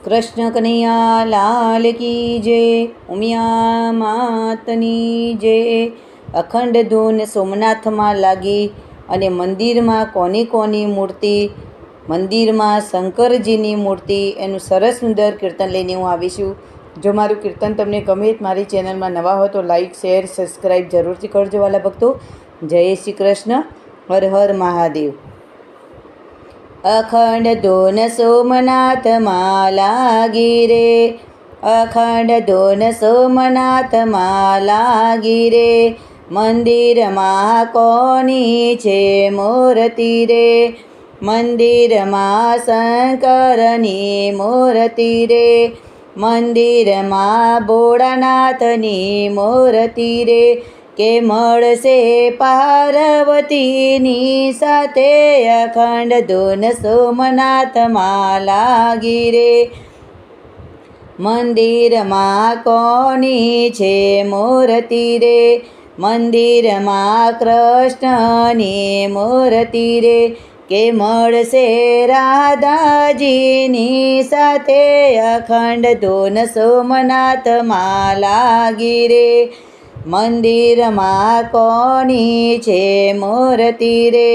કૃષ્ણ કનૈયા લાલ કી જય, ઉમિયા માતની જય। અખંડ ધૂન સોમનાથમાં લાગી અને મંદિરમાં કોની મૂર્તિ, મંદિરમાં શંકરજીની મૂર્તિ, એનું સરસ સુંદર કીર્તન લઈને હું આવીશું। જો મારું કીર્તન તમને ગમે, મારી ચેનલમાં નવા હો તો લાઈક શેર સબસ્ક્રાઈબ જરૂરથી કરજો વાલા ભક્તો। જય શ્રી કૃષ્ણ, હર હર મહાદેવ। અખંડ ધૂન સોમનાથમાં લાગી રે, અખંડ ધૂન સોમનાથમાં લાગી રે, મંદિરમાં કોની છે મૂર્તિ રે, મંદિરમાં શંકરની મૂર્તિ રે, મંદિરમાં ભોળાનાથની મૂર્તિ રે, કે મળશે પાર્વતીની સાથે, અખંડ ધૂન સોમનાથમાં લાગી રે। મંદિરમાં કોની છે મૂર્તિ રે, મંદિરમાં કૃષ્ણની મૂર્તિ રે, કે મળશે રાધાજીની સાથે, અખંડ ધૂન સોમનાથમાં લાગી રે। મંદિરમાં કોની છે મૂર્તિ રે,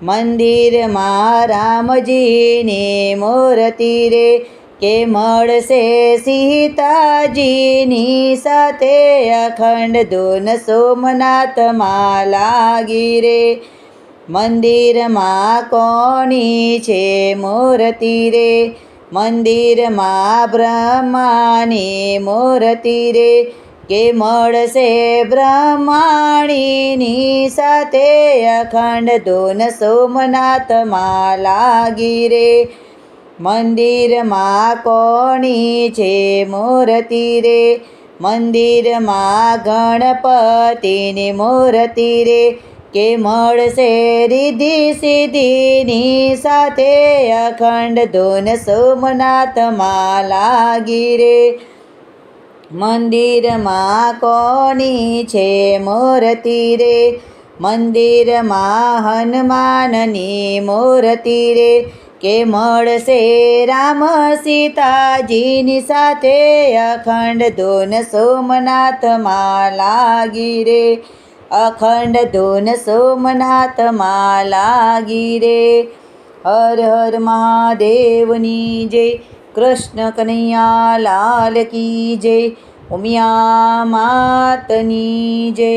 મંદિરમાં રામજીની મૂર્તિ રે, કે મળશે સીતાજીની સાથે, અખંડ ધૂન સોમનાથમાં લાગી રે। મંદિરમાં કોની છે મૂર્તિ રે, મંદિરમાં બ્રહ્માની મૂર્તિ રે, કે મળશે બ્રહ્માણીની સાથે, અખંડ ધૂન સોમનાથમાં લાગી રે। મંદિરમાં કોની છે મૂર્તિ રે, મંદિરમાં ગણપતિની મૂર્તિ રે, કે મળશે રિદ્ધિ સિદ્ધિની સાથે, અખંડ ધૂન સોમનાથમાં લાગી રે। મંદિરમાં કોની છે મૂર્તિ રે, મંદિરમાં હનુમાનની મૂર્તિ રે, કે મળશે રામ સીતાજીની સાથે, અખંડ ધૂન સોમનાથમાં લાગી રે, અખંડ ધૂન સોમનાથમાં લાગી રે। હર હર મહાદેવની જય, કૃષ્ણ કનૈયા લાલ કી જય, ઉમિયા માતની જય।